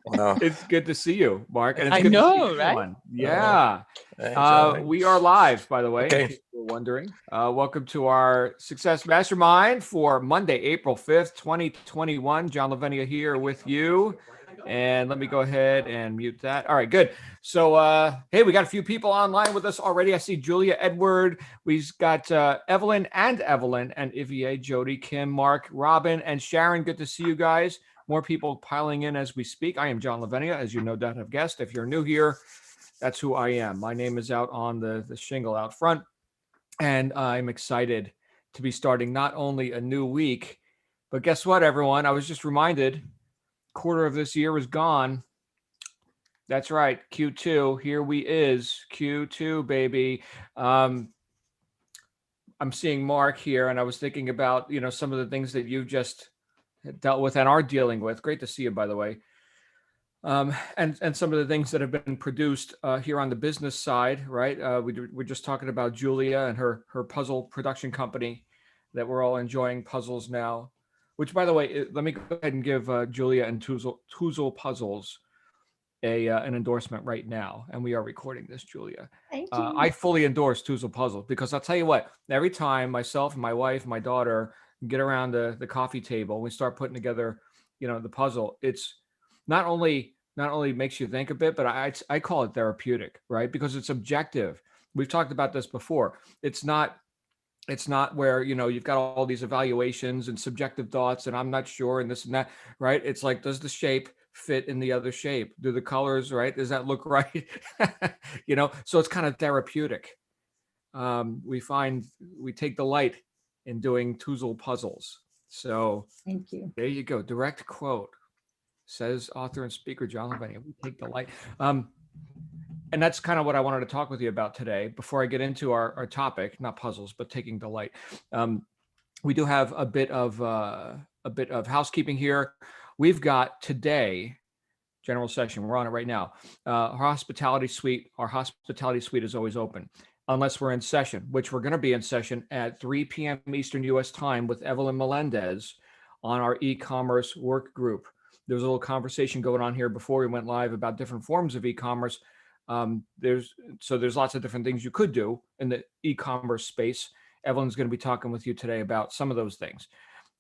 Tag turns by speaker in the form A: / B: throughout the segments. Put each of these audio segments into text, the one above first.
A: Well,
B: It's good to see you, Mark, and it's
C: I
B: good to see
C: know, right?
B: everyone. Yeah.
A: hey, Johnny.
B: We are live, by the way, in
A: Okay.
B: case you're wondering. Welcome to our Success Mastermind for Monday, April 5th, 2021. John Lavenia here with you. And let me go ahead and mute that. All right, good. So, hey, we got a few people online with us already. I see Julia, Edward. We've got Evelyn and Ivier, Jody, Kim, Mark, Robin, and Sharon. Good to see you guys. More people piling in as we speak. I am John Lavenia, as you no doubt have guessed. If you're new here, that's who I am. My name is out on the shingle out front, and I'm excited to be starting not only a new week, but guess what, everyone? I was just reminded, quarter of this year is gone. That's right, Q2. Here we is, Q2, baby. I'm seeing Mark here, and I was thinking about some of the things that you just dealt with and are dealing with. Great to see you, by the way. And some of the things that have been produced here on the business side, right? We're just talking about Julia and her puzzle production company that we're all enjoying puzzles now. Which, by the way, let me go ahead and give Julia and Tuzel Puzzles an endorsement right now, and we are recording this, Julia.
D: Thank you.
B: I fully endorse Tuzel Puzzle because I'll tell you what, every time myself and my wife, my daughter get around the coffee table, we start putting together, the puzzle. It's not only makes you think a bit, but I call it therapeutic, right? Because it's objective. We've talked about this before. It's not where you've got all these evaluations and subjective thoughts and I'm not sure and this and that, right? It's like, does the shape fit in the other shape? Do the colors, right? Does that look right? So it's kind of therapeutic. We take delight in doing Tuzel puzzles. So
D: Thank you.
B: there you go. Direct quote, says author and speaker John Lavenia. We take delight. And that's kind of what I wanted to talk with you about today. Before I get into our topic, not puzzles, but taking delight. We do have a bit of housekeeping here. We've got today, general session. We're on it right now. Our hospitality suite is always open, unless we're in session, which we're going to be in session at 3 p.m. Eastern U.S. time with Evelyn Melendez on our e-commerce work group. There was a little conversation going on here before we went live about different forms of e-commerce. There's lots of different things you could do in the e-commerce space. Evelyn's going to be talking with you today about some of those things.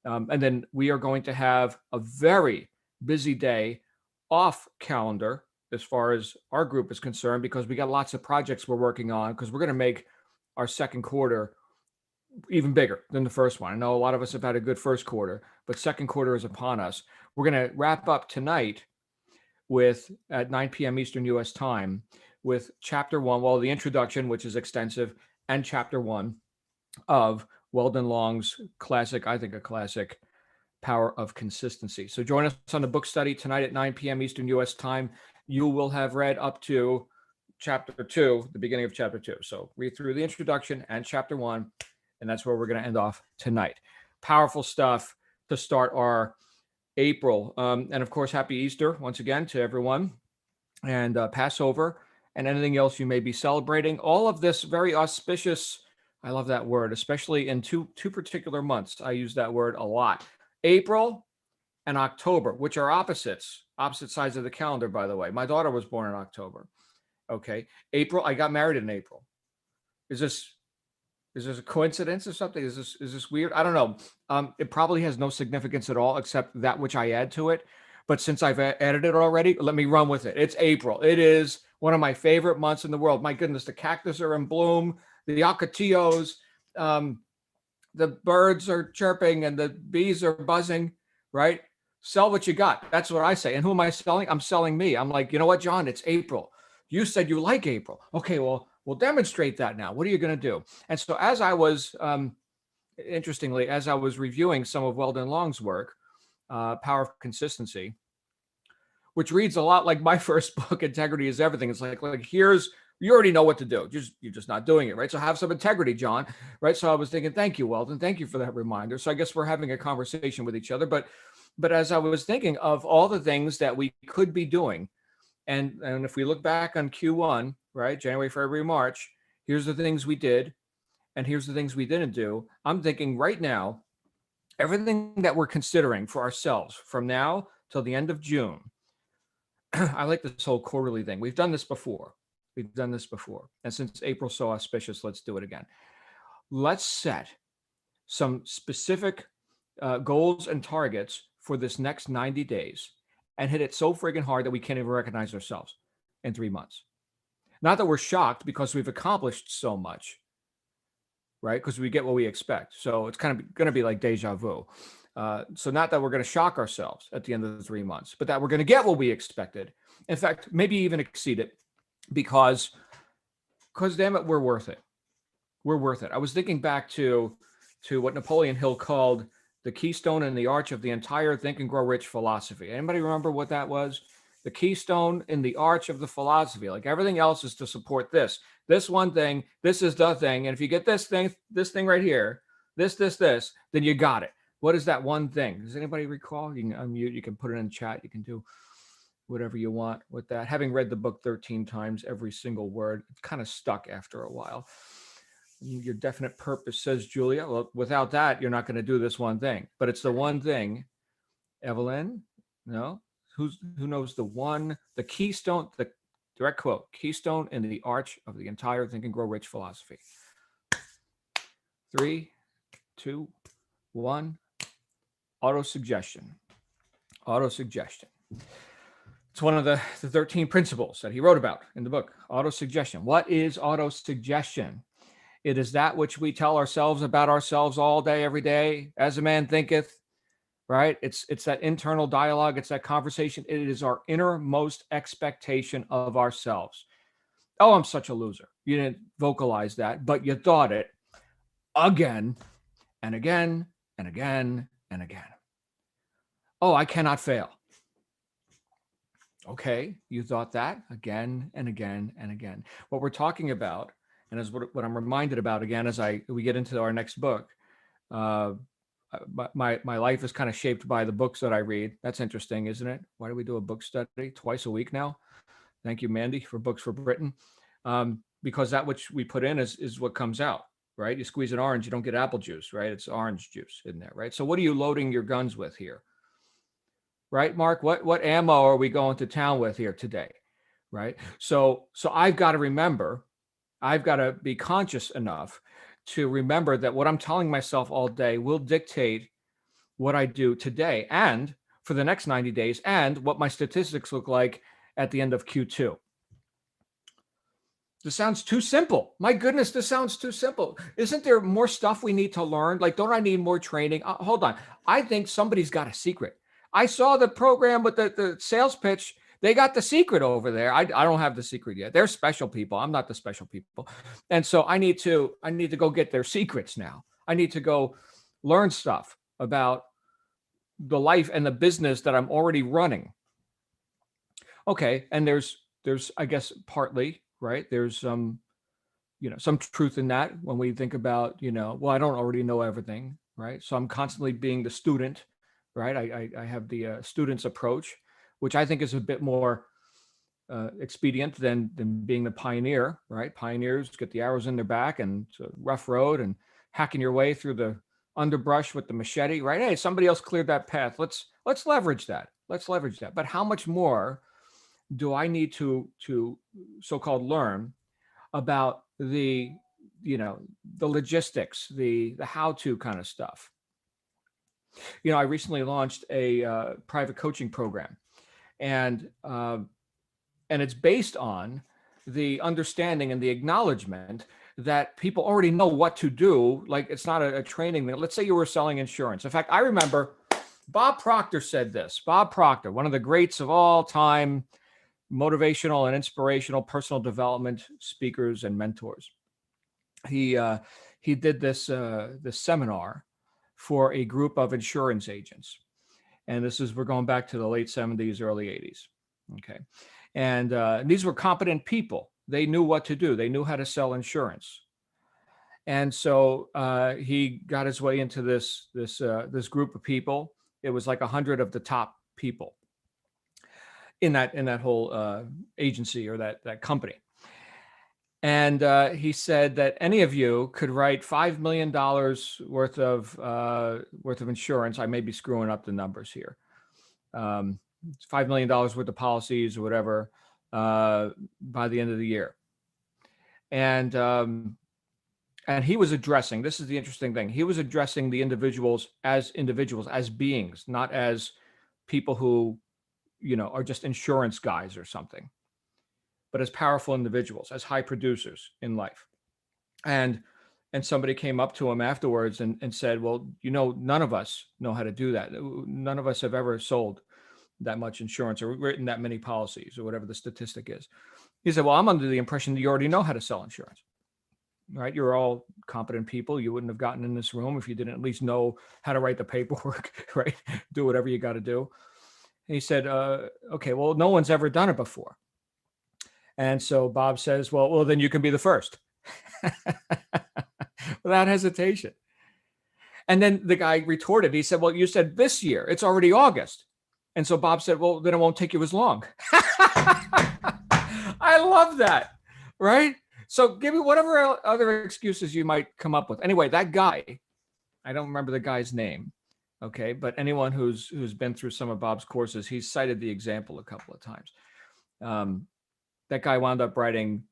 B: And then we are going to have a very busy day off calendar as far as our group is concerned, because we got lots of projects we're working on, because we're going to make our second quarter even bigger than the first one. I know a lot of us have had a good first quarter, but second quarter is upon us. We're going to wrap up tonight at 9 p.m. Eastern U.S. time with chapter 1, well, the introduction, which is extensive, and chapter 1 of Weldon Long's classic, I think a classic, Power of Consistency. So join us on the book study tonight at 9 p.m. Eastern U.S. time. You will have read up to chapter 2, the beginning of chapter 2. So read through the introduction and chapter 1, and that's where we're going to end off tonight. Powerful stuff to start our April. And of course, happy Easter once again to everyone, and Passover and anything else you may be celebrating. All of this very auspicious. I love that word, especially in two particular months. I use that word a lot. April and October, which are opposite sides of the calendar, by the way. My daughter was born in October. Okay. April, I got married in April. Is this a coincidence or something? Is this weird? I don't know. It probably has no significance at all except that which I add to it. But since I've added it already, let me run with it. It's April. It is one of my favorite months in the world. My goodness, the cactus are in bloom, the ocotillos, the birds are chirping, and the bees are buzzing, right? Sell what you got. That's what I say. And who am I selling? I'm selling me. I'm like, you know what, John? It's April. You said you like April. Okay, well, we'll demonstrate that now. What are you going to do? And so as I was, interestingly, as I was reviewing some of Weldon Long's work, Power of Consistency, which reads a lot like my first book, Integrity is Everything. It's like here's, you already know what to do. You're just not doing it, right? So have some integrity, John, right? So I was thinking, thank you, Weldon. Thank you for that reminder. So I guess we're having a conversation with each other. But as I was thinking of all the things that we could be doing, and if we look back on Q1, right, January, February, March, here's the things we did, and here's the things we didn't do. I'm thinking right now, everything that we're considering for ourselves from now till the end of June. I like this whole quarterly thing. We've done this before. And since April so auspicious, let's do it again. Let's set some specific goals and targets for this next 90 days and hit it so friggin' hard that we can't even recognize ourselves in 3 months. Not that we're shocked because we've accomplished so much, right? Because we get what we expect. So it's kind of going to be like deja vu. So not that we're going to shock ourselves at the end of the 3 months, but that we're going to get what we expected. In fact, maybe even exceed it because damn it, we're worth it. We're worth it. I was thinking back to what Napoleon Hill called the keystone and the arch of the entire Think and Grow Rich philosophy. Anybody remember what that was? The keystone and the arch of the philosophy. Like everything else is to support this one thing. This is the thing. And if you get this thing right here, this, then you got it. What is that one thing? Does anybody recall? You can unmute. You can put it in chat. You can do whatever you want with that. Having read the book 13 times, every single word, it's kind of stuck after a while. Your definite purpose, says Julia. Well, without that, you're not going to do this one thing. But it's the one thing. Evelyn, no? Who knows the keystone, the direct quote, keystone in the arch of the entire Think and Grow Rich philosophy. 3, 2, 1. Auto-suggestion. Auto-suggestion. It's one of the 13 principles that he wrote about in the book, auto-suggestion. What is auto-suggestion? It is that which we tell ourselves about ourselves all day, every day. As a man thinketh, right? It's that internal dialogue. It's that conversation. It is our innermost expectation of ourselves. Oh, I'm such a loser. You didn't vocalize that, but you thought it again and again and again and again. Oh, I cannot fail. Okay, you thought that again and again and again. What we're talking about, and is what I'm reminded about again as we get into our next book. My life is kind of shaped by the books that I read. That's interesting, isn't it? Why do we do a book study twice a week now? Thank you, Mandy, for Books for Britain. Because that which we put in is what comes out, right? You squeeze an orange, you don't get apple juice, right? It's orange juice in there, right? So what are you loading your guns with here? Right, Mark? What ammo are we going to town with here today? Right? So I've got to remember, I've got to be conscious enough to remember that what I'm telling myself all day will dictate what I do today and for the next 90 days and what my statistics look like at the end of Q2. This sounds too simple. My goodness, this sounds too simple. Isn't there more stuff we need to learn? Like, don't I need more training? Hold on. I think somebody's got a secret. I saw the program with the sales pitch. They got the secret over there. I don't have the secret yet. They're special people. I'm not the special people. And so I need to go get their secrets now. I need to go learn stuff about the life and the business that I'm already running. Okay. And there's, I guess, partly, right? There's some truth in that when we think about, well, I don't already know everything, right? So I'm constantly being the student, right? I have the student's approach, which I think is a bit more expedient than being the pioneer, right? Pioneers get the arrows in their back and it's a rough road and hacking your way through the underbrush with the machete, right? Hey, somebody else cleared that path. Let's leverage that. Let's leverage that. But how much more do I need to so-called learn about the logistics, the how-to kind of stuff? I recently launched a private coaching program, and it's based on the understanding and the acknowledgement that people already know what to do. Like, it's not a training thing. Let's say you were selling insurance. In fact, I remember Bob Proctor said this. Bob Proctor, one of the greats of all time, motivational and inspirational personal development speakers and mentors. He did this seminar for a group of insurance agents. And we're going back to the late 70s, early 80s. Okay. And these were competent people. They knew what to do. They knew how to sell insurance. And so he got his way into this group of people. It was like 100 of the top people in that whole agency or that company. And he said that any of you could write $5 million worth of insurance. I may be screwing up the numbers here. $5 million worth of policies or whatever by the end of the year. And he was addressing, this is the interesting thing, he was addressing the individuals, as beings, not as people who, are just insurance guys or something, but as powerful individuals, as high producers in life. And somebody came up to him afterwards and said, well, none of us know how to do that. None of us have ever sold that much insurance or written that many policies or whatever the statistic is. He said, well, I'm under the impression that you already know how to sell insurance, right? You're all competent people. You wouldn't have gotten in this room if you didn't at least know how to write the paperwork, right? Do whatever you got to do. And he said, okay, well, no one's ever done it before. And so Bob says, well, then you can be the first. Without hesitation. And then the guy retorted. He said, well, you said this year. It's already August. And so Bob said, well, then it won't take you as long. I love that, right? So give me whatever other excuses you might come up with. Anyway, that guy, I don't remember the guy's name, okay? But anyone who's been through some of Bob's courses, he's cited the example a couple of times. That guy wound up writing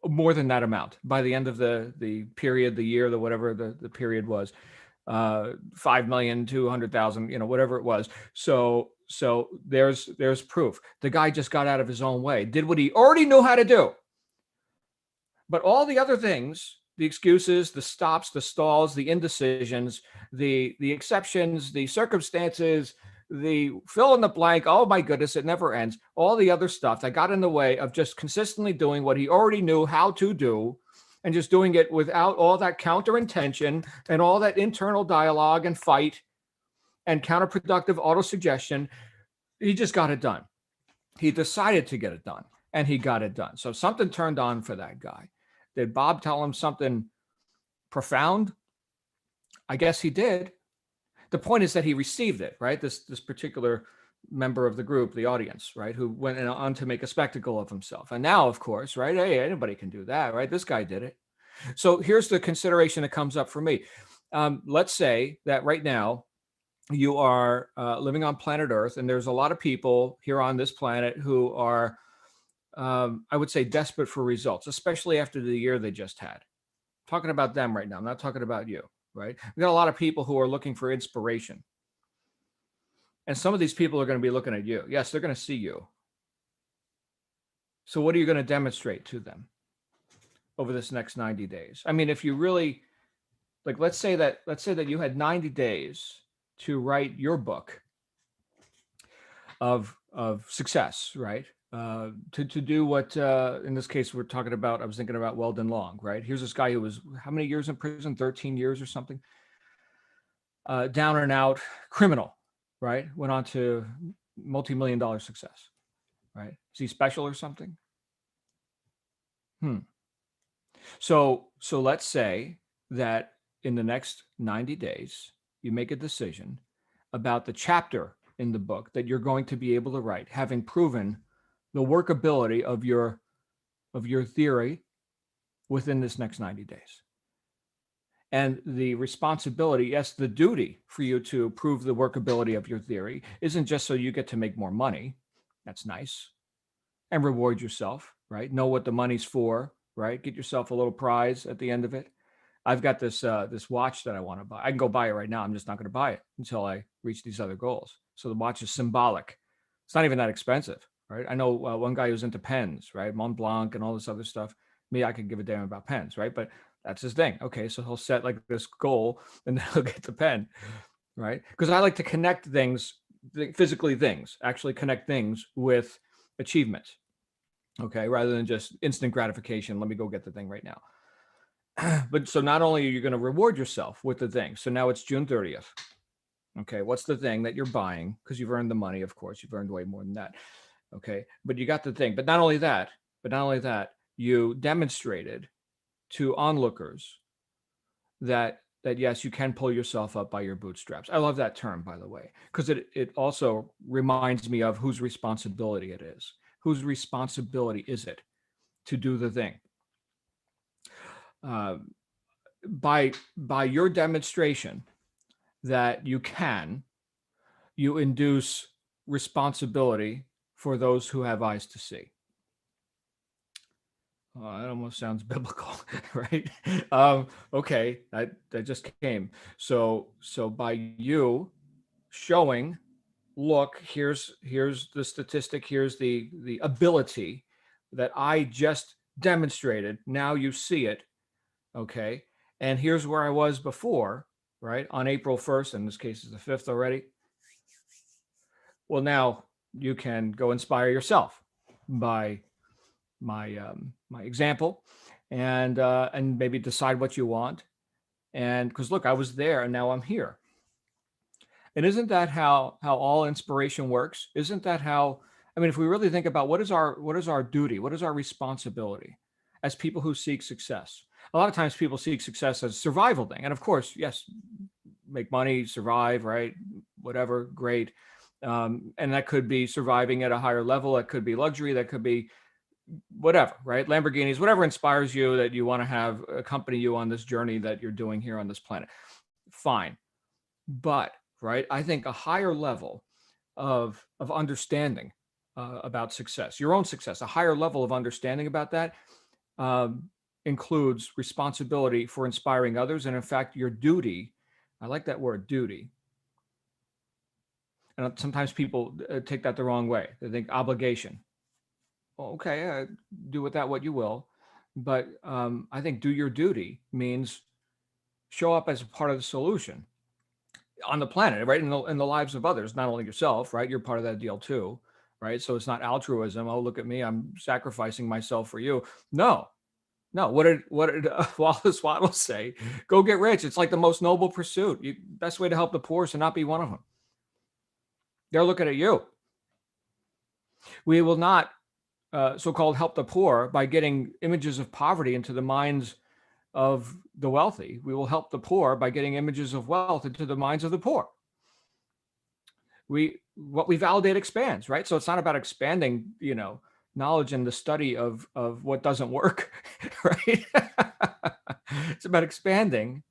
B: more than that amount by the end of the period, the year, the whatever the period was, 5,200,000, whatever it was. So there's proof. The guy just got out of his own way, did what he already knew how to do. But all the other things, the excuses, the stops, the stalls, the indecisions, the exceptions, the circumstances, the fill in the blank, oh my goodness, it never ends. All the other stuff that got in the way of just consistently doing what he already knew how to do, and just doing it without all that counter intention and all that internal dialogue and fight and counterproductive autosuggestion. He just got it done. He decided to get it done, and he got it done. So something turned on for that guy. Did Bob tell him something profound? I guess he did. The point is that he received it, right? This particular member of the group, the audience, right, who went on to make a spectacle of himself. And now, of course, right, hey, anybody can do that, right? This guy did it. So here's the consideration that comes up for me. Let's say that right now you are living on planet Earth, and there's a lot of people here on this planet who are, I would say, desperate for results, especially after the year they just had. I'm talking about them right now. I'm not talking about you. Right? We got a lot of people who are looking for inspiration. And some of these people are going to be looking at you. Yes, they're going to see you. So what are you going to demonstrate to them over this next 90 days? I mean, if you really, like, let's say that you had 90 days to write your book of success, right? To do what, in this case, we're talking about, I was thinking about Weldon Long, right? Here's this guy who was, how many years in prison? 13 years or something? Down and out criminal, right? Went on to multi-million-dollar success, right? Is he special or something? So let's say that in the next 90 days, you make a decision about the chapter in the book that you're going to be able to write, having proven the workability of your theory within this next 90 days. And the responsibility, yes, the duty for you to prove the workability of your theory isn't just so you get to make more money. That's nice. And reward yourself, right? Know what the money's for, right? Get yourself a little prize at the end of it. I've got this watch that I want to buy. I can go buy it right now. I'm just not going to buy it until I reach these other goals. So the watch is symbolic. It's not even that expensive, right? I know one guy who's into pens, right? Mont Blanc and all this other stuff. Me, I could give a damn about pens, right? But that's his thing. Okay, so he'll set like this goal and then he'll get the pen, right? Because I like to connect things, physically things, actually connect things with achievements, okay? Rather than just instant gratification. Let me go get the thing right now. But so not only are you going to reward yourself with the thing, so now it's June 30th. Okay, what's the thing that you're buying? Because you've earned the money, of course. You've earned way more than that. Okay, but you got the thing. But not only that, you demonstrated to onlookers that yes, you can pull yourself up by your bootstraps. I love that term, by the way, because it also reminds me of whose responsibility it is. Whose responsibility is it to do the thing? By your demonstration that you induce responsibility for those who have eyes to see. That almost sounds biblical, right? Okay, that just came. So by you showing, look, here's the statistic, here's the ability that I just demonstrated. Now you see it, okay? And here's where I was before, right? On April 1st, in this case is the 5th already. Well, now you can go inspire yourself by my example, and maybe decide what you want. And because look, I was there and now I'm here. And isn't that how all inspiration works? Isn't that how, I mean, if we really think about what is our duty, what is our responsibility as people who seek success? A lot of times people seek success as a survival thing. And of course, yes, make money, survive, right? Whatever, great. And that could be surviving at a higher level. That could be luxury. That could be whatever, right? Lamborghinis, whatever inspires you that you want to have accompany you on this journey that you're doing here on this planet. Fine. But, right, I think a higher level of understanding about success, your own success, a higher level of understanding about that includes responsibility for inspiring others. And in fact, your duty, I like that word, duty. And sometimes people take that the wrong way. They think obligation. Well, okay, do with that what you will. But I think do your duty means show up as a part of the solution on the planet, right? In the lives of others, not only yourself, right? You're part of that deal too, right? So it's not altruism. Oh, look at me, I'm sacrificing myself for you. No. What did Wallace Waddle say? Go get rich. It's like the most noble pursuit. Best way to help the poor is to not be one of them. They're looking at you. We will not so-called help the poor by getting images of poverty into the minds of the wealthy. We will help the poor by getting images of wealth into the minds of the poor. What we validate expands, right? So it's not about expanding, knowledge and the study of what doesn't work, right? It's about expanding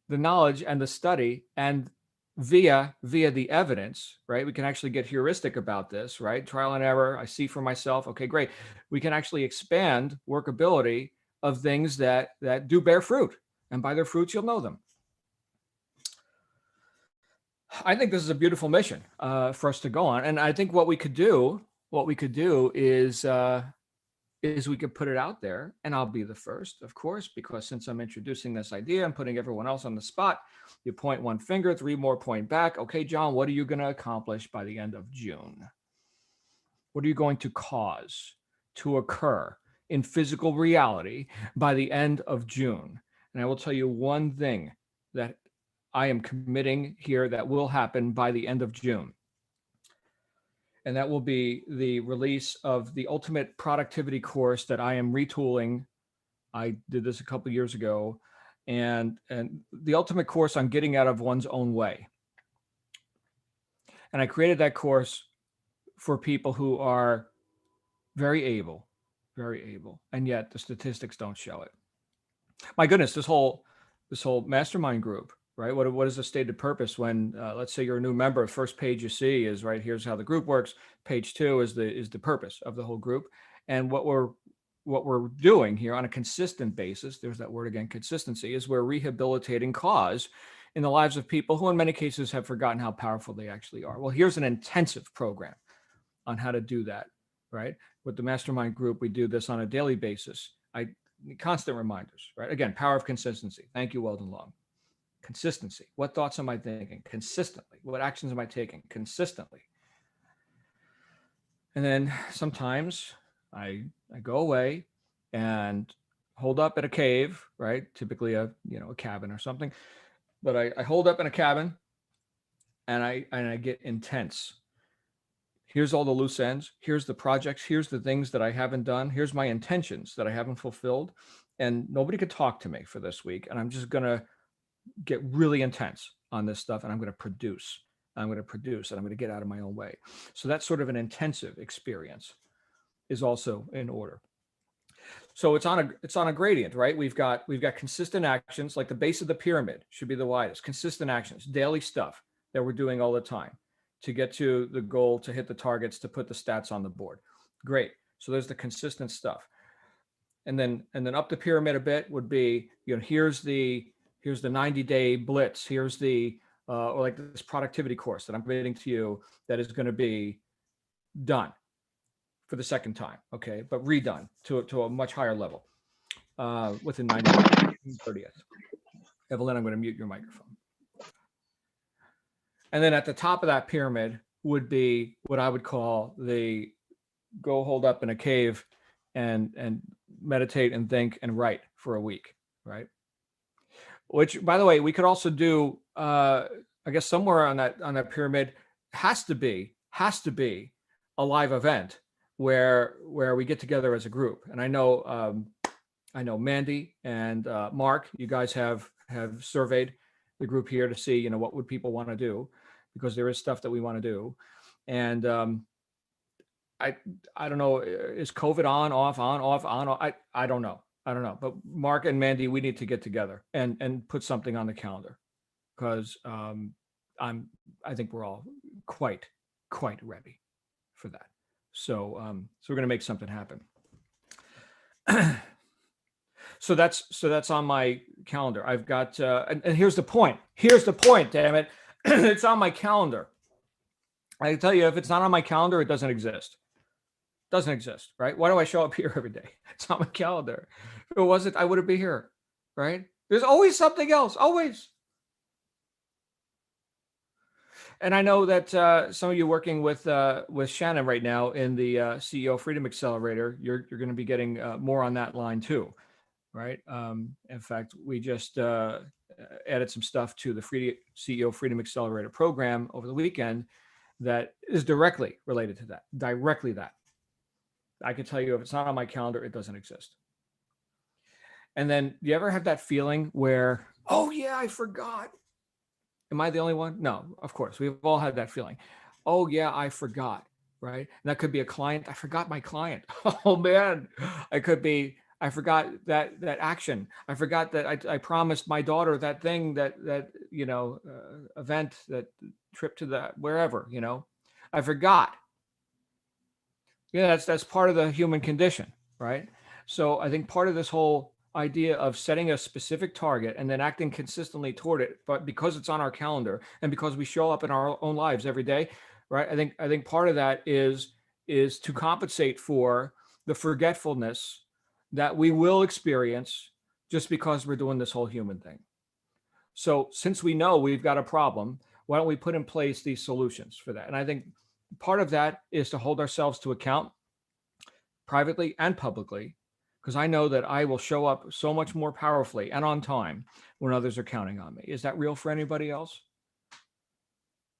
B: the knowledge and the study, and via the evidence, right? We can actually get heuristic about this, right? Trial and error. I see for myself. Okay, great. We can actually expand workability of things that do bear fruit, and by their fruits you'll know them. I think this is a beautiful mission for us to go on, and I think what we could do is we could put it out there, and I'll be the first, of course, because since I'm introducing this idea, I'm putting everyone else on the spot. You point one finger, three more point back. Okay, John, what are you going to accomplish by the end of June? What are you going to cause to occur in physical reality by the end of June? And I will tell you one thing that I am committing here that will happen by the end of June. And that will be the release of the ultimate productivity course that I am retooling. I did this a couple of years ago, and the ultimate course on getting out of one's own way. And I created that course for people who are very able, and yet the statistics don't show it. My goodness, this whole mastermind group, right? What is the stated purpose when, let's say you're a new member, first page you see is, right, here's how the group works. Page 2 is the purpose of the whole group. And what we're doing here on a consistent basis, there's that word again, consistency, is we're rehabilitating cause in the lives of people who in many cases have forgotten how powerful they actually are. Well, here's an intensive program on how to do that, right? With the mastermind group, we do this on a daily basis. Constant reminders, right? Again, power of consistency. Thank you, Weldon Long. Consistency. What thoughts am I thinking? Consistently. What actions am I taking? Consistently. And then sometimes I go away and hold up at a cave, right? Typically a cabin or something. But I hold up in a cabin and I get intense. Here's all the loose ends. Here's the projects. Here's the things that I haven't done. Here's my intentions that I haven't fulfilled. And nobody could talk to me for this week. And I'm just going to get really intense on this stuff, and I'm going to produce. And I'm going to get out of my own way. So that's sort of an intensive experience is also in order. So it's on a gradient, right? We've got consistent actions, like the base of the pyramid should be the widest. Consistent actions, daily stuff that we're doing all the time. to get to the goal, to hit the targets, to put the stats on the board. Great. So there's the consistent stuff. And then up the pyramid a bit would be, here's the 90-day blitz. Here's the or like this productivity course that I'm committing to you that is going to be done for the second time, okay, but redone to a much higher level within 90 days, 30th. Evelyn, I'm going to mute your microphone. And then at the top of that pyramid would be what I would call the go hold up in a cave and meditate and think and write for a week, right? Which, by the way, we could also do, I guess somewhere on that pyramid has to be a live event where we get together as a group. And I know Mandy and Mark, you guys have surveyed the group here to see, what would people want to do, because there is stuff that we want to do. And I don't know, is COVID on, off, on, off, on, off? I don't know. But Mark and Mandy, we need to get together and put something on the calendar, because I think we're all quite ready for that. So we're going to make something happen. So that's on my calendar. I've got and here's the point. Damn it, it's on my calendar. I can tell you, if it's not on my calendar, it doesn't exist. Right? Why do I show up here every day? It's on my calendar. If it wasn't, I wouldn't be here, right? There's always something else, always. And I know that some of you working with Shannon right now in the CEO Freedom Accelerator, you're going to be getting more on that line too, right? In fact, we just added some stuff to the CEO Freedom Accelerator program over the weekend that is directly related to that, that. I can tell you, if it's not on my calendar, it doesn't exist. And then, you ever have that feeling where, oh yeah, I forgot? Am I the only one? No, of course. We've all had that feeling. Oh yeah, I forgot, right? And that could be a client. I forgot my client. Oh man, I forgot that action. I forgot that I promised my daughter that thing, that event, that trip to the wherever, I forgot. Yeah, that's part of the human condition, right? So I think part of this whole idea of setting a specific target and then acting consistently toward it, but because it's on our calendar and because we show up in our own lives every day, right? I think part of that is to compensate for the forgetfulness that we will experience just because we're doing this whole human thing. So since we know we've got a problem, why don't we put in place these solutions for that? And I think part of that is to hold ourselves to account privately and publicly, because I know that I will show up so much more powerfully and on time when others are counting on me. Is that real for anybody else?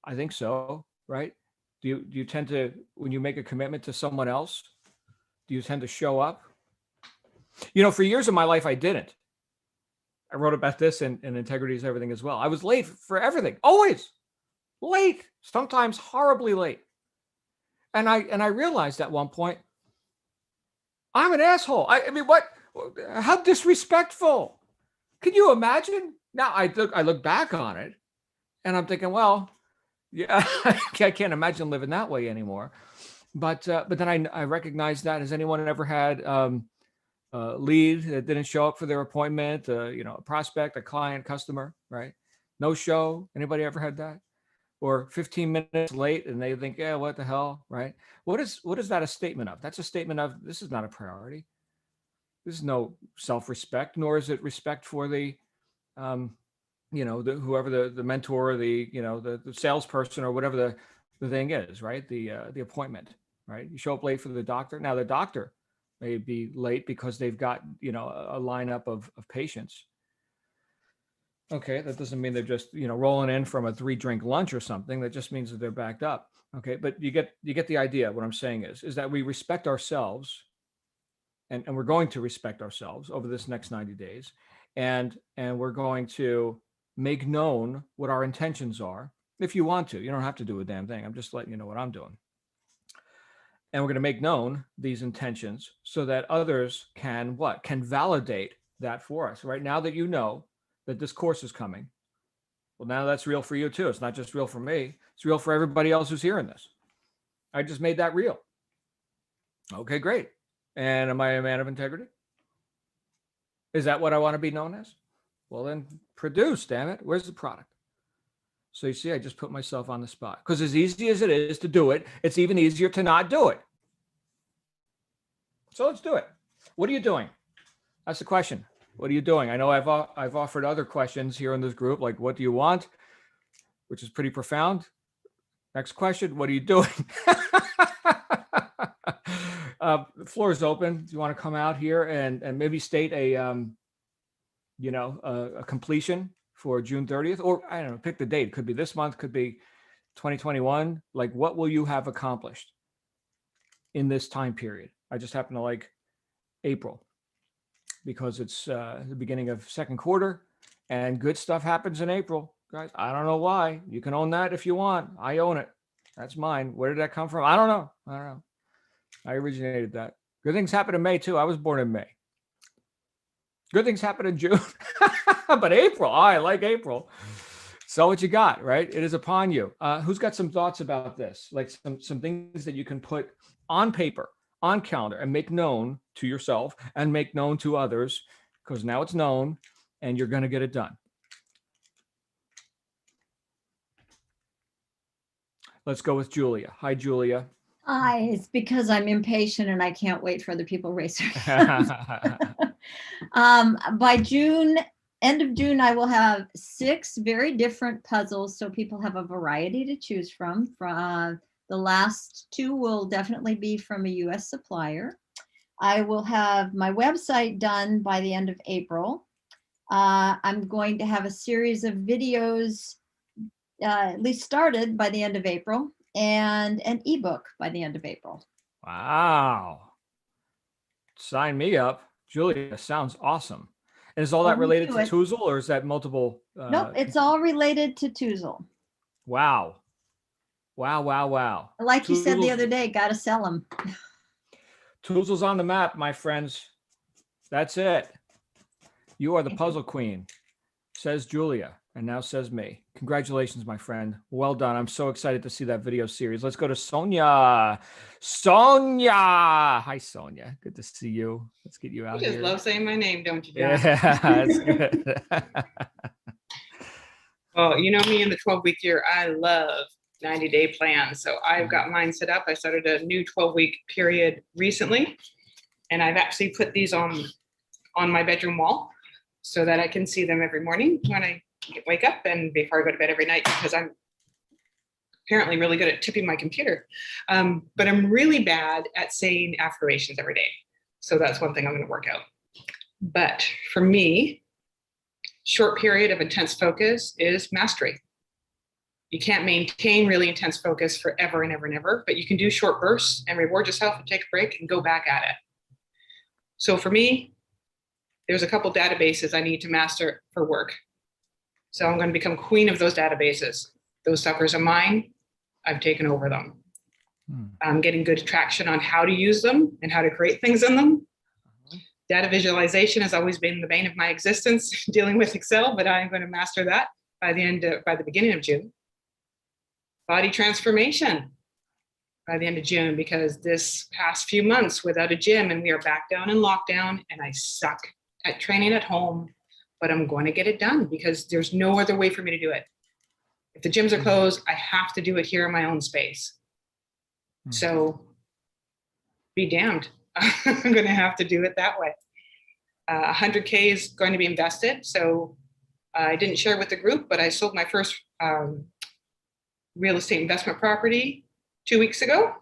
B: I think so, right? Do you tend to, when you make a commitment to someone else, do you tend to show up? For years of my life, I didn't. I wrote about this in Integrity is Everything as well. I was late for everything, always late, sometimes horribly late. And I realized at one point, I'm an asshole. I mean, what? How disrespectful. Can you imagine? Now I look back on it and I'm thinking, well, yeah, I can't imagine living that way anymore. But then I recognize that. Has anyone ever had a lead that didn't show up for their appointment? A prospect, a client, customer, right? No show. Anybody ever had that? Or 15 minutes late and they think, yeah, what the hell, right? What is that a statement of? That's a statement of, this is not a priority. This is no self-respect, nor is it respect for the, whoever the mentor, the salesperson or whatever the thing is, right? The appointment, right? You show up late for the doctor. Now the doctor may be late because they've got, a lineup of patients. Okay, that doesn't mean they're just, rolling in from a 3-drink lunch or something. That just means that they're backed up. Okay, but you get the idea. What I'm saying is that we respect ourselves, and we're going to respect ourselves over this next 90 days, and we're going to make known what our intentions are. If you want to, you don't have to do a damn thing. I'm just letting you know what I'm doing. And we're going to make known these intentions so that others can validate that for us. Right now that you know that this course is coming, Well, now that's real for you too. It's not just real for me. It's real for everybody else who's hearing this. I just made that real. Okay, great. And am I a man of integrity? Is that what I want to be known as? Well, then produce, damn it. Where's the product? So you see, I just put myself on the spot, because as easy as it is to do it, it's even easier to not do it. So let's do it. What are you doing? That's the question. What are you doing? I know I've offered other questions here in this group, like what do you want, which is pretty profound. Next question, what are you doing? The floor is open. Do you want to come out here and maybe state a completion for June 30th, or I don't know, pick the date. It could be this month, could be 2021. Like, what will you have accomplished in this time period? I just happen to like April because it's the beginning of second quarter and good stuff happens in April, guys. I don't know why. You can own that if you want. I own it. That's mine. Where did that come from? I don't know. I originated that. Good things happen in May too. I was born in May. Good things happen in June, but April, I like April. So what you got, right? It is upon you. Who's got some thoughts about this? Like some things that you can put on paper, on calendar, and make known to yourself and make known to others, because now it's known and you're going to get it done. Let's go with Julia. Hi, Julia.
A: Hi, it's because I'm impatient and I can't wait for other people to raise their hands. By June, end of June, I will have 6 very different puzzles, so people have a variety to choose from. The last 2 will definitely be from a US supplier. I will have my website done by the end of April. I'm going to have a series of videos at least started by the end of April, and an ebook by the end of April.
B: Wow. Sign me up. Julia, sounds awesome. And is all that related to Toozle, or is that multiple?
A: Nope, it's all related to Toozle.
B: Wow. Wow.
A: Like you said the other day, got to sell them.
B: Toozle's on the map, my friends. That's it. You are the puzzle queen, says Julia, and now says me. Congratulations, my friend. Well done. I'm so excited to see that video series. Let's go to Sonia. Sonia. Hi, Sonia. Good to see you. Let's get you out here.
C: You just love saying my name, don't you, John?
B: Yeah, that's good.
C: Well, you know me in the 12-week year, I love 90-day plans. So I've got mine set up. I started a new 12-week period recently, and I've actually put these on my bedroom wall so that I can see them every morning when I wake up and before I go to bed every night, because I'm apparently really good at tipping my computer. But I'm really bad at saying affirmations every day. So that's one thing I'm going to work out. But for me, short period of intense focus is mastery. You can't maintain really intense focus forever and ever and ever, but you can do short bursts and reward yourself and take a break and go back at it. So for me, there's a couple databases I need to master for work. So I'm going to become queen of those databases. Those suckers are mine. I've taken over them. I'm getting good traction on how to use them and how to create things in them. Data visualization has always been the bane of my existence, dealing with Excel, but I'm going to master that by the beginning of June. Body transformation by the end of June, because this past few months without a gym, and we are back down in lockdown, and I suck at training at home, but I'm going to get it done because there's no other way for me to do it. If the gyms are closed, I have to do it here in my own space. So be damned. I'm going to have to do it that way. 100K is going to be invested. So I didn't share with the group, but I sold my first real estate investment property 2 weeks ago.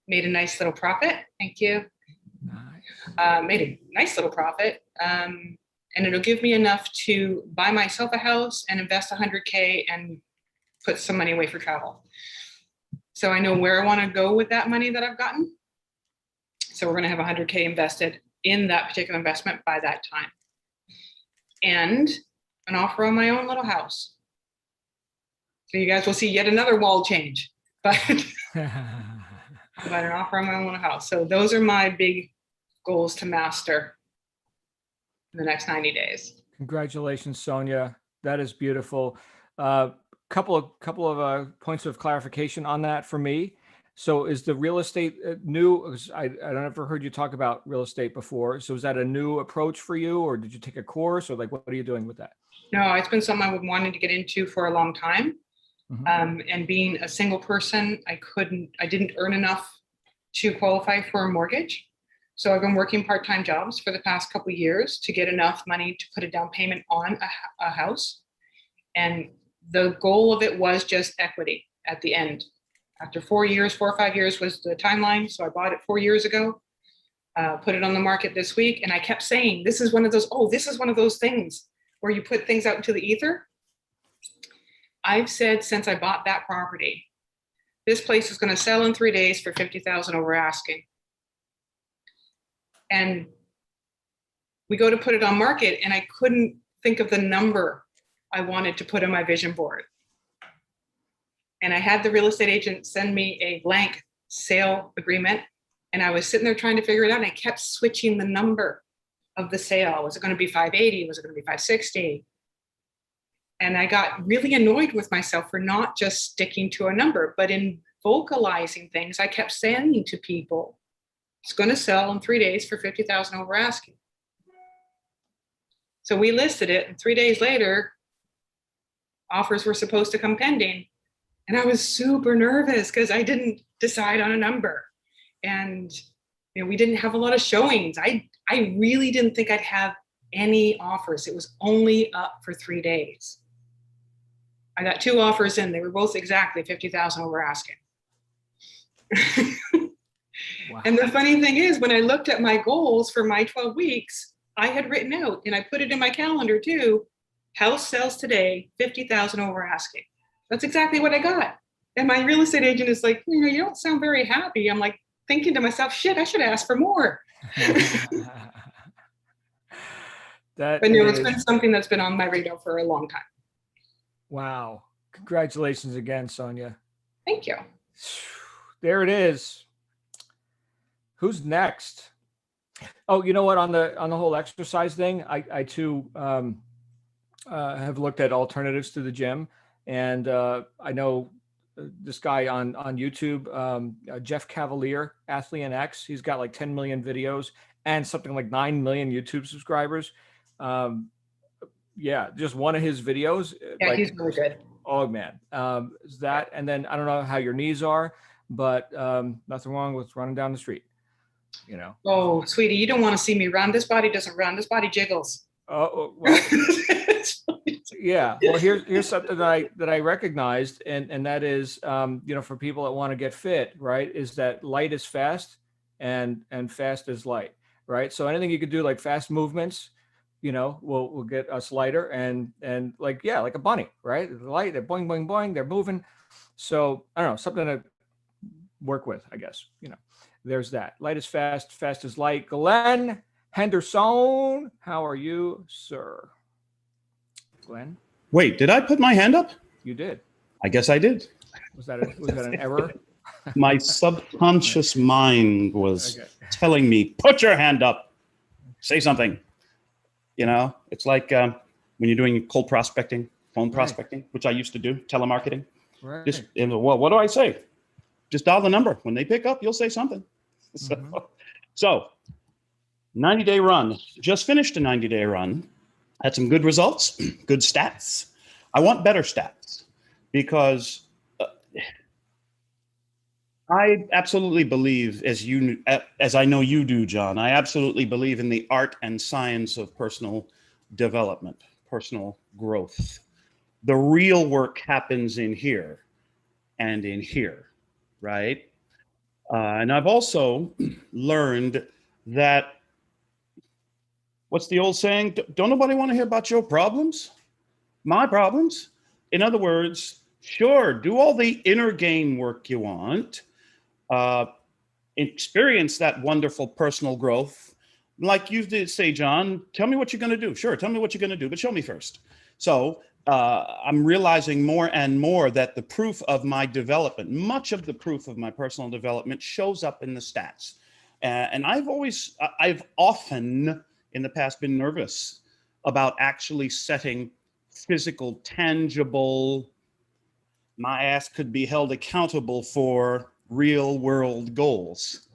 C: Made a nice little profit. Thank you. Nice. Made a nice little profit. And it'll give me enough to buy myself a house and invest 100K and put some money away for travel. So I know where I want to go with that money that I've gotten. So we're going to have 100K invested in that particular investment by that time. And an offer on my own little house. So you guys will see yet another wall change, but an offer on my own little house. So those are my big goals to master in the next 90 days.
B: Congratulations, Sonia. That is beautiful. Couple of points of clarification on that for me. So is the real estate new? 'Cause I never heard you talk about real estate before. So is that a new approach for you, or did you take a course, or like what are you doing with that?
C: No, it's been something I've been wanting to get into for a long time. And being a single person, I didn't earn enough to qualify for a mortgage. So I've been working part-time jobs for the past couple of years to get enough money to put a down payment on a house. And the goal of it was just equity at the end. After 4 or 5 years was the timeline. So I bought it 4 years ago, put it on the market this week. And I kept saying, this is one of those things where you put things out into the ether. I've said since I bought that property, this place is going to sell in 3 days for $50,000 over asking. And we go to put it on market, and I couldn't think of the number I wanted to put on my vision board. And I had the real estate agent send me a blank sale agreement, and I was sitting there trying to figure it out, and I kept switching the number of the sale. Was it going to be 580? Was it going to be 560? And I got really annoyed with myself for not just sticking to a number, but in vocalizing things, I kept saying to people, it's going to sell in 3 days for $50,000 over asking. So we listed it, and 3 days later, offers were supposed to come pending. And I was super nervous because I didn't decide on a number. And we didn't have a lot of showings. I really didn't think I'd have any offers. It was only up for 3 days. I got 2 offers in. They were both exactly $50,000 over asking. Wow. And the funny thing is, when I looked at my goals for my 12 weeks, I had written out, and I put it in my calendar too, house sells today, $50,000 over asking. That's exactly what I got. And my real estate agent is like, you don't sound very happy. I'm like thinking to myself, shit, I should ask for more. But no, it's been something that's been on my radar for a long time.
B: Wow. Congratulations again, Sonia.
C: Thank you.
B: There it is. Who's next? Oh, you know what? On the whole exercise thing, I too have looked at alternatives to the gym, and I know this guy on YouTube, Jeff Cavalier, Athlete X. He's got like 10 million videos and something like 9 million YouTube subscribers. Yeah, just one of his videos.
C: Yeah,
B: like,
C: he's really good.
B: Oh man, is that? And then I don't know how your knees are, but nothing wrong with running down the street.
C: Oh, sweetie, you don't want to see me run. This body doesn't run. This body jiggles.
B: Oh, well, yeah. Well, here's something that I recognized, and that is, for people that want to get fit, right, is that light is fast and fast is light, right? So anything you could do like fast movements, will get us lighter and like a bunny, right? The light, they're boing, boing, boing, they're moving. So I don't know, something to work with, I guess, There's that. Light is fast, fast is light. Glenn Henderson, how are you, sir? Glenn?
D: Wait, did I put my hand up?
B: You did.
D: I guess I did.
B: Was that an error?
D: My subconscious mind was telling me, put your hand up, say something. It's like when you're doing cold prospecting, phone prospecting, which I used to do, telemarketing.
B: Right.
D: Just, what do I say? Just dial the number. When they pick up, you'll say something.
B: Mm-hmm.
D: So 90-day run. Just finished a 90-day run. Had some good results, good stats. I want better stats because I absolutely believe, as I know you do, John, I absolutely believe in the art and science of personal development, personal growth. The real work happens in here and in here. Right. And I've also learned that, what's the old saying? Don't nobody want to hear about your problems? My problems? In other words, sure, do all the inner game work you want. Experience that wonderful personal growth. Like you did say, John, tell me what you're going to do. Sure, tell me what you're going to do, but show me first. So I'm realizing more and more that the proof of my development, much of the proof of my personal development shows up in the stats. And I've often in the past been nervous about actually setting physical, tangible, my ass could be held accountable for real world goals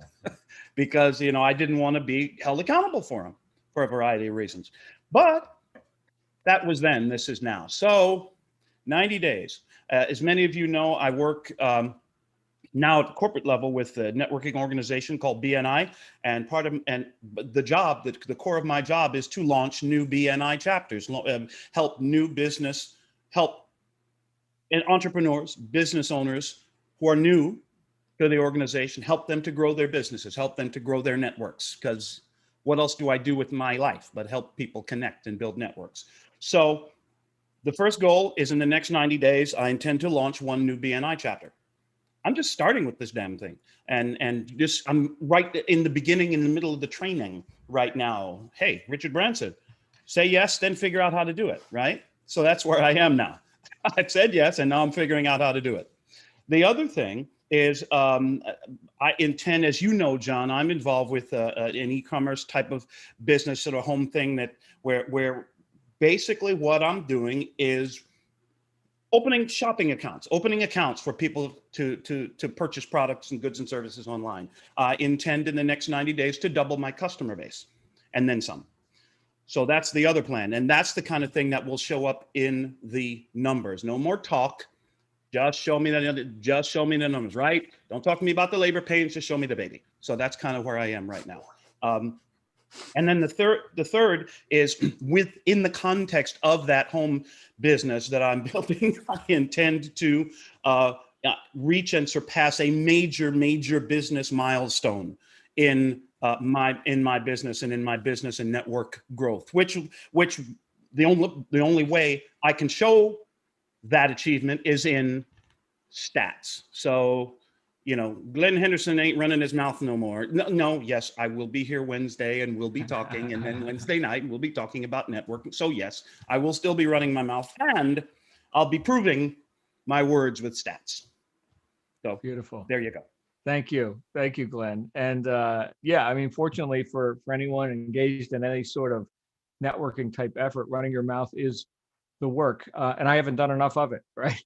D: because, you know, I didn't want to be held accountable for them for a variety of reasons. But that was then, this is now. So 90 days. As many of you know, I work now at the corporate level with a networking organization called BNI, and the job, the core of my job is to launch new BNI chapters, help new business, help entrepreneurs, business owners who are new to the organization, help them to grow their businesses, help them to grow their networks, because what else do I do with my life but help people connect and build networks? So the first goal is in the next 90 days, I intend to launch one new BNI chapter. I'm just starting with this damn thing. And just, I'm right in the beginning, in the middle of the training right now. Hey, Richard Branson, say yes, then figure out how to do it, right? So that's where I am now. I've said yes, and now I'm figuring out how to do it. The other thing is I intend, as you know, John, I'm involved with an e-commerce type of business, sort of home thing that where basically what I'm doing is opening shopping accounts, opening accounts for people to purchase products and goods and services online. I intend in the next 90 days to double my customer base and then some. So that's the other plan. And that's the kind of thing that will show up in the numbers. No more talk. Just show me the numbers, right? Don't talk to me about the labor pains, just show me the baby. So that's kind of where I am right now. And then the third is within the context of that home business that I'm building, I intend to reach and surpass a major business milestone in my business and in my business and network growth, which the only way I can show that achievement is in stats. So, you know, Glenn Henderson ain't running his mouth no more. No, yes, I will be here Wednesday and we'll be talking. And then Wednesday night, we'll be talking about networking. So yes, I will still be running my mouth and I'll be proving my words with stats. So
B: Beautiful.
D: There you go.
B: Thank you. Thank you, Glenn. And yeah, I mean, fortunately for anyone engaged in any sort of networking type effort, running your mouth is the work. And I haven't done enough of it, right?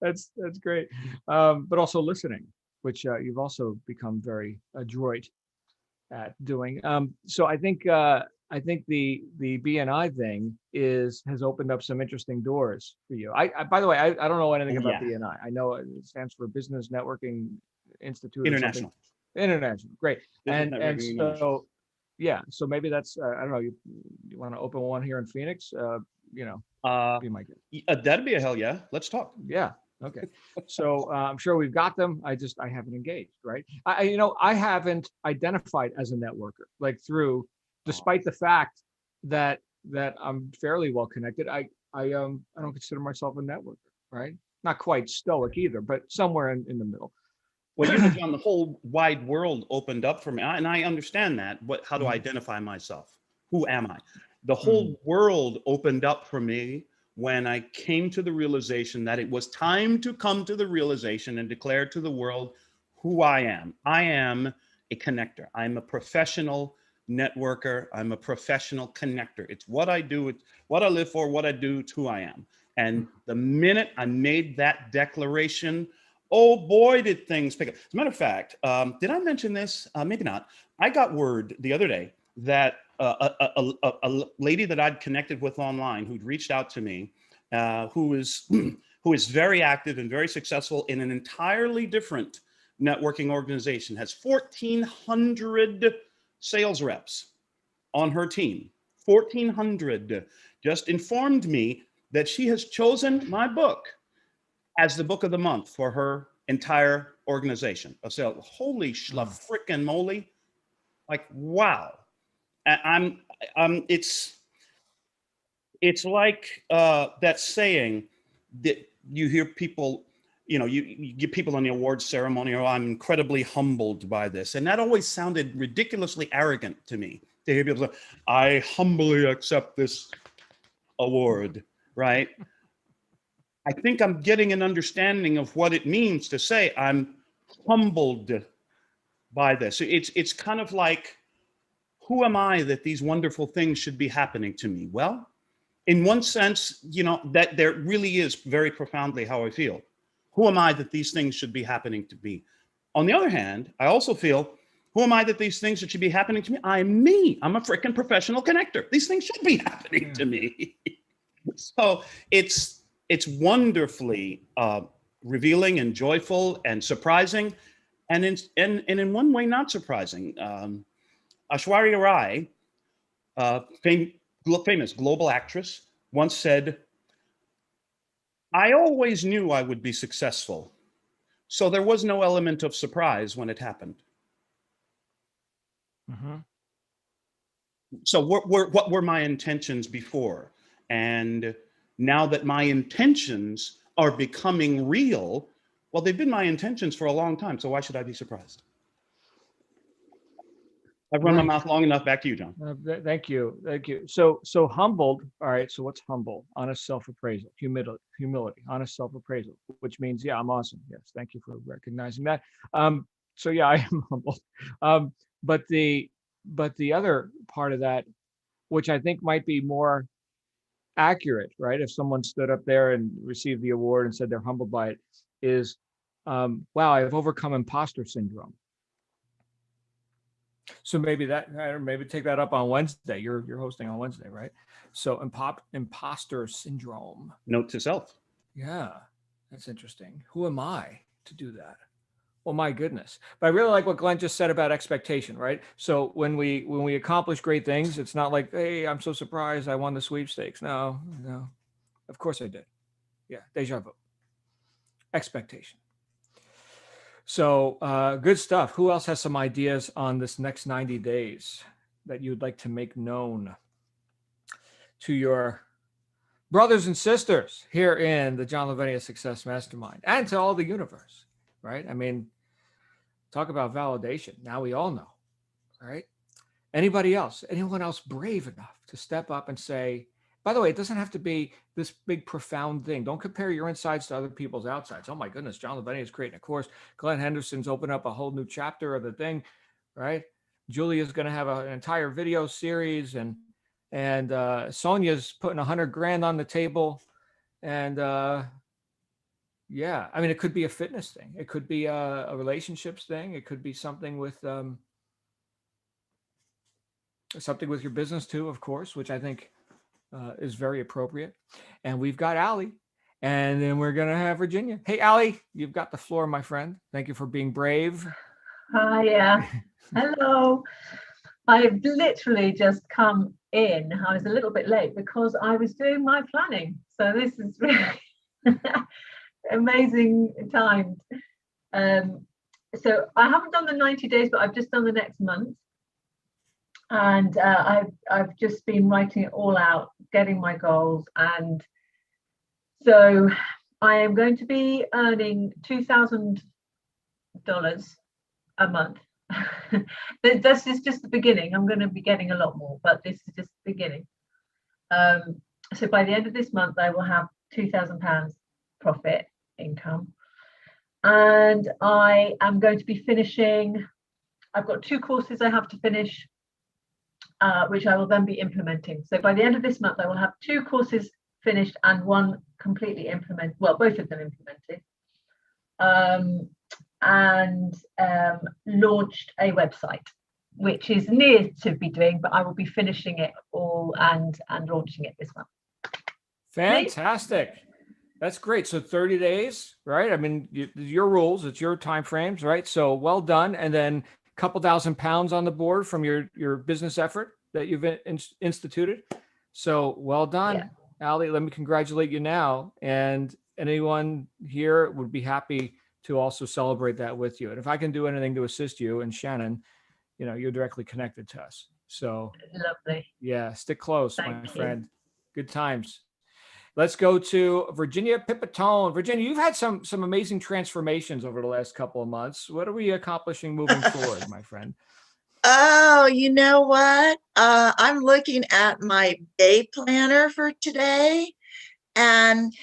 B: That's great. But also listening, which you've also become very adroit at doing. So I think the BNI thing has opened up some interesting doors for you. I by the way, I don't know anything about BNI. I know it stands for Business Networking Institute.
D: International.
B: International. Great.
D: Business
B: And
D: Networking
B: so yeah, so maybe that's I don't know. You want to open one here in Phoenix? You know, be my guest.
D: That'd be a hell yeah. Let's talk.
B: Yeah. Okay. So I'm sure we've got them. I haven't engaged, right? I haven't identified as a networker, like through, despite the fact that I'm fairly well connected. I don't consider myself a networker, right? Not quite stoic either, but somewhere in the middle.
D: Well, you know, John, the whole wide world opened up for me, and I understand that. How do I identify myself? Who am I? The whole world opened up for me when I came to the realization that it was time to come to the realization and declare to the world who I am. I am a connector. I'm a professional networker. I'm a professional connector. It's what I do. It's what I live for, what I do. It's who I am. And the minute I made that declaration, oh boy, did things pick up. As a matter of fact, did I mention this? Maybe not. I got word the other day that a lady that I'd connected with online who'd reached out to me, who is very active and very successful in an entirely different networking organization, has 1,400 sales reps on her team. 1,400 just informed me that she has chosen my book as the book of the month for her entire organization. I said, holy frickin' moly. Like, wow. It's like that saying that you hear people, you know, you get people on the awards ceremony, or I'm incredibly humbled by this. And that always sounded ridiculously arrogant to me, to hear people say, I humbly accept this award, right? I think I'm getting an understanding of what it means to say I'm humbled by this. It's kind of like, who am I that these wonderful things should be happening to me? Well, in one sense, that there really is very profoundly how I feel. Who am I that these things should be happening to me? On the other hand, I also feel, who am I that these things should be happening to me? I'm me. I'm a freaking professional connector. These things should be happening to me. So it's wonderfully revealing and joyful and surprising, and in one way not surprising. Aishwarya Rai, famous global actress, once said, "I always knew I would be successful, so there was no element of surprise when it happened."
B: Mm-hmm.
D: So what were my intentions before? And now that my intentions are becoming real, well, they've been my intentions for a long time, so why should I be surprised? I've run my mouth long enough. Back to you, John.
B: Thank you. Thank you. So humbled. All right. So what's humble? Honest self-appraisal, humility, honest self-appraisal, which means, yeah, I'm awesome. Yes. Thank you for recognizing that. So yeah, I am humbled. But the other part of that, which I think might be more accurate, right? If someone stood up there and received the award and said they're humbled by it, is, wow, I've overcome imposter syndrome. So maybe maybe take that up on Wednesday. You're hosting on Wednesday, right? So imposter syndrome.
D: Note to self.
B: Yeah, that's interesting. Who am I to do that? Well, my goodness. But I really like what Glenn just said about expectation, right? So when we accomplish great things, it's not like, hey, I'm so surprised I won the sweepstakes. No, of course I did. Yeah, deja vu. Expectation. So good stuff. Who else has some ideas on this next 90 days that you'd like to make known to your brothers and sisters here in the John Lavenia Success Mastermind and to all the universe, right? I mean, talk about validation. Now we all know, right? Anybody else? Anyone else brave enough to step up and say, by the way, it doesn't have to be this big, profound thing. Don't compare your insides to other people's outsides. Oh my goodness, John Lavenia is creating a course. Glenn Henderson's opened up a whole new chapter of the thing, right? Julia's going to have an entire video series, and Sonia's putting 100 grand on the table. And yeah, I mean, it could be a fitness thing. It could be a relationships thing. It could be something with your business too, of course, which I think is very appropriate. And we've got Allie, and then we're going to have Virginia. Hey, Allie, you've got the floor, my friend. Thank you for being brave.
E: Hi, hello. I've literally just come in. I was a little bit late because I was doing my planning. So this is really amazing timed. So I haven't done the 90 days, but I've just done the next month. And I've just been writing it all out, getting my goals. And so I am going to be earning $2,000 a month. This is just the beginning. I'm going to be getting a lot more, but this is just the beginning. So by the end of this month, I will have £2,000 profit income. And I am going to be finishing, I've got 2 courses I have to finish, which I will then be implementing. So by the end of this month, I will have 2 courses finished and 1 completely implemented. Well, both of them implemented. And launched a website, which is near to be doing, but I will be finishing it all and launching it this month.
B: Fantastic. That's great. So 30 days, right? I mean, your rules, it's your time frames, right? So well done. And then a couple £1,000 on the board from your business effort that you've instituted. So well done, yeah. Allie, let me congratulate you now. And anyone here would be happy to also celebrate that with you. And if I can do anything to assist you and Shannon, you're directly connected to us. So
E: lovely.
B: Yeah, stick close,
E: Thank
B: my
E: you.
B: friend. Good times. Let's go to Virginia Pipitone. Virginia, you've had some amazing transformations over the last couple of months. What are we accomplishing moving forward, my friend?
F: Oh, you know what? I'm looking at my day planner for today, and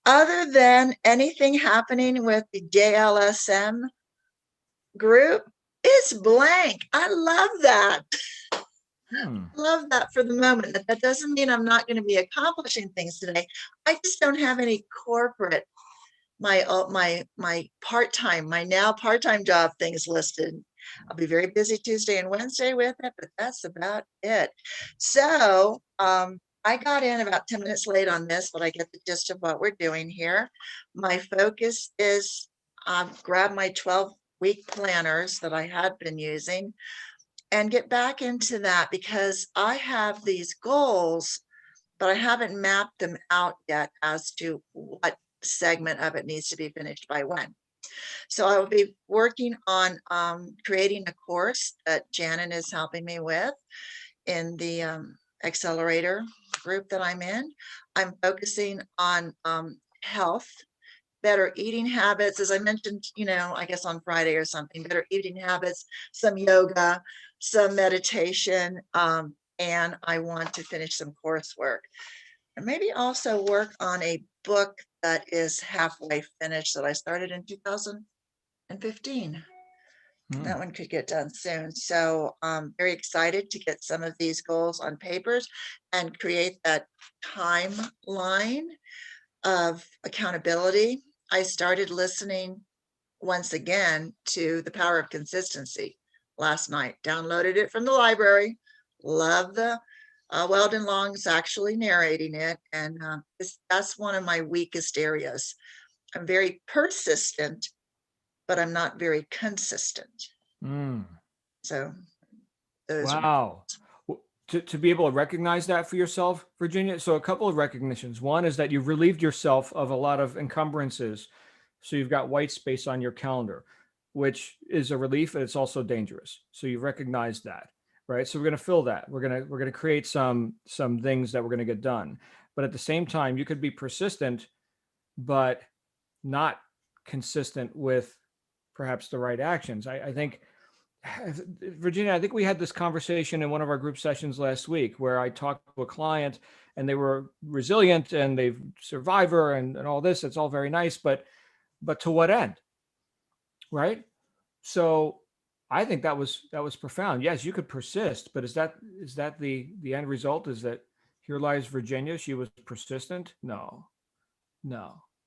F: other than anything happening with the JLSM group, it's blank. I love that. Love that for the moment. That doesn't mean I'm not going to be accomplishing things today. I just don't have any corporate, my part-time, my now part-time job things listed. I'll be very busy Tuesday and Wednesday with it, but that's about it. So I got in about 10 minutes late on this, but I get the gist of what we're doing here. My focus is grab my 12-week planners that I had been using and get back into that, because I have these goals, but I haven't mapped them out yet as to what segment of it needs to be finished by when. So I will be working on creating a course that Janet is helping me with in the accelerator group that I'm in. I'm focusing on health, better eating habits, as I mentioned, I guess on Friday or something, better eating habits, some yoga, some meditation, and I want to finish some coursework. And maybe also work on a book that is halfway finished that I started in 2015. That one could get done soon. So I'm very excited to get some of these goals on papers and create that timeline of accountability. I started listening once again to The Power of Consistency last night. Downloaded it from the library. Love the Weldon Long's actually narrating it. And that's one of my weakest areas. I'm very persistent, but I'm not very consistent. So those
B: wow. To be able to recognize that for yourself, Virginia. So a couple of recognitions. One is that you've relieved yourself of a lot of encumbrances. So you've got white space on your calendar, which is a relief, and it's also dangerous. So you recognize that, right? So we're going to fill that. We're going to create some things that we're going to get done. But at the same time, you could be persistent, but not consistent with perhaps the right actions. I think, Virginia, I think we had this conversation in one of our group sessions last week where I talked to a client and they were resilient and they've survivor and all this. It's all very nice, but to what end? Right? So I think that was profound. Yes, you could persist, but is that the end result? Is that here lies Virginia? She was persistent? No.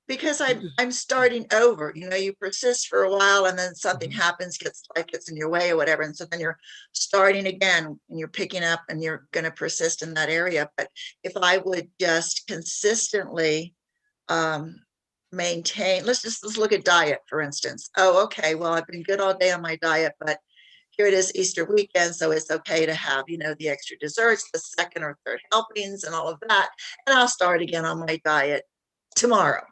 F: Because I'm starting over. You persist for a while and then something happens, life gets in your way or whatever. And so then you're starting again and you're picking up and you're going to persist in that area. But if I would just consistently maintain, let's look at diet, for instance. Oh, okay, well, I've been good all day on my diet, but here it is Easter weekend, so it's okay to have, the extra desserts, the second or third helpings and all of that. And I'll start again on my diet tomorrow.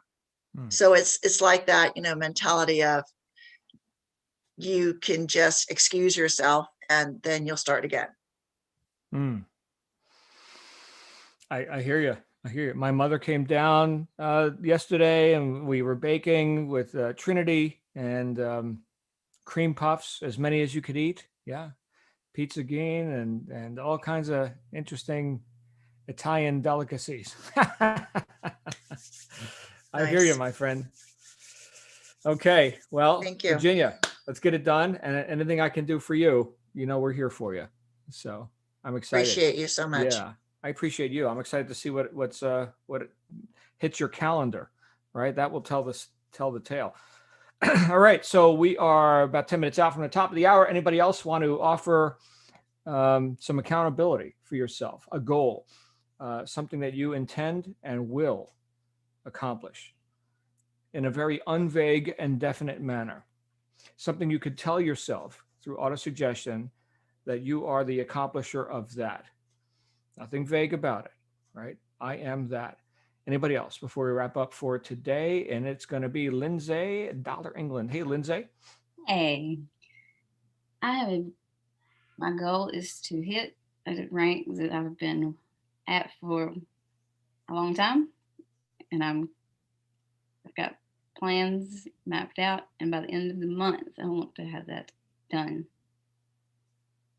F: So it's like that, mentality of you can just excuse yourself and then you'll start again.
B: I hear you. My mother came down yesterday and we were baking with Trinity and cream puffs, as many as you could eat. Yeah. Pizzagine and all kinds of interesting Italian delicacies. I hear you, my friend. Okay. Well,
F: thank you,
B: Virginia, let's get it done. And anything I can do for you, we're here for you. So I'm excited.
F: Appreciate you so much.
B: Yeah, I appreciate you. I'm excited to see what hits your calendar, right? That will tell the tale. All right. So we are about 10 minutes out from the top of the hour. Anybody else want to offer some accountability for yourself, a goal, something that you intend and will accomplish in a very unvague and definite manner, something you could tell yourself through autosuggestion that you are the accomplisher of that. Nothing vague about it, right? I am that. Anybody else before we wrap up for today? And it's going to be Lindsay, Dollar England. Hey, Lindsay.
G: Hey, my goal is to hit a rank that I've been at for a long time. And I've got plans mapped out. And by the end of the month, I want to have that done.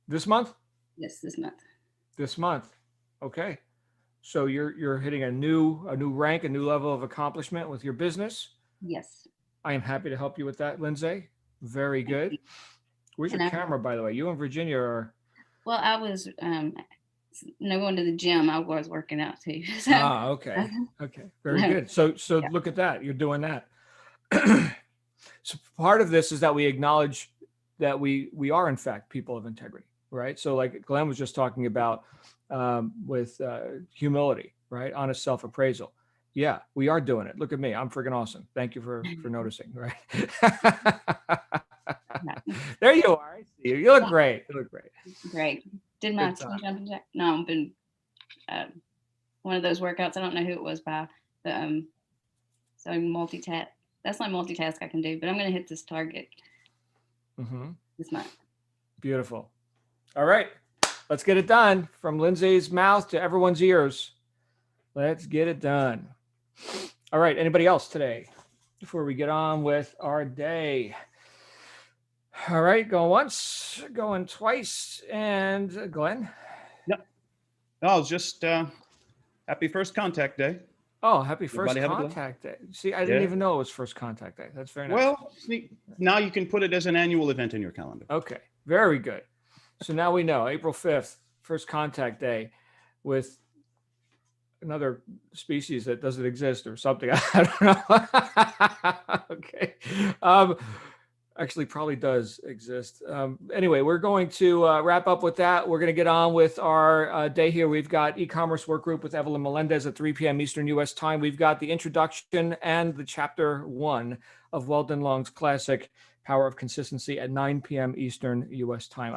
B: This month?
G: Yes, this month.
B: This month. Okay. So you're hitting a new rank, a new level of accomplishment with your business.
G: Yes.
B: I am happy to help you with that, Lindsay. Very good. Where's your camera, by the way? You and Virginia are
G: Well, I was going to the gym. I was working out too. So,
B: Okay. Okay. Very
G: No.
B: good. So
G: Yeah.
B: look at that. You're doing that. So part of this is that we acknowledge that we are in fact people of integrity, right? So like Glenn was just talking about with humility, right? Honest self-appraisal. Yeah, we are doing it. Look at me. I'm freaking awesome. Thank you for noticing, right? There you are. I see you. You look great. You look great.
G: Great. Did my
B: Good time.
G: jumping jack? No, I've been one of those workouts. I don't know who it was by, but so multitask. That's my multitask I can do, but I'm going to hit this target this month.
B: Beautiful. All right, let's get it done. From Lindsay's mouth to everyone's ears. Let's get it done. All right, anybody else today before we get on with our day? All right, going once, going twice, and Glenn.
D: Yep. Oh, just happy first contact day.
B: Oh, happy first
D: Everybody have a good
B: contact day. See, I didn't
D: Yeah.
B: even know it was first contact day. That's very nice.
D: Well, see, now you can put it as an annual event in your calendar.
B: Okay, very good. So now we know April 5th, first contact day with another species that doesn't exist or something. I don't know. Okay. Actually probably does exist. Anyway, we're going to wrap up with that. We're going to get on with our day here. We've got e-commerce work group with Evelyn Melendez at 3 p.m. Eastern U.S. time. We've got the introduction and the chapter 1 of Weldon Long's classic Power of Consistency at 9 p.m. Eastern U.S. time.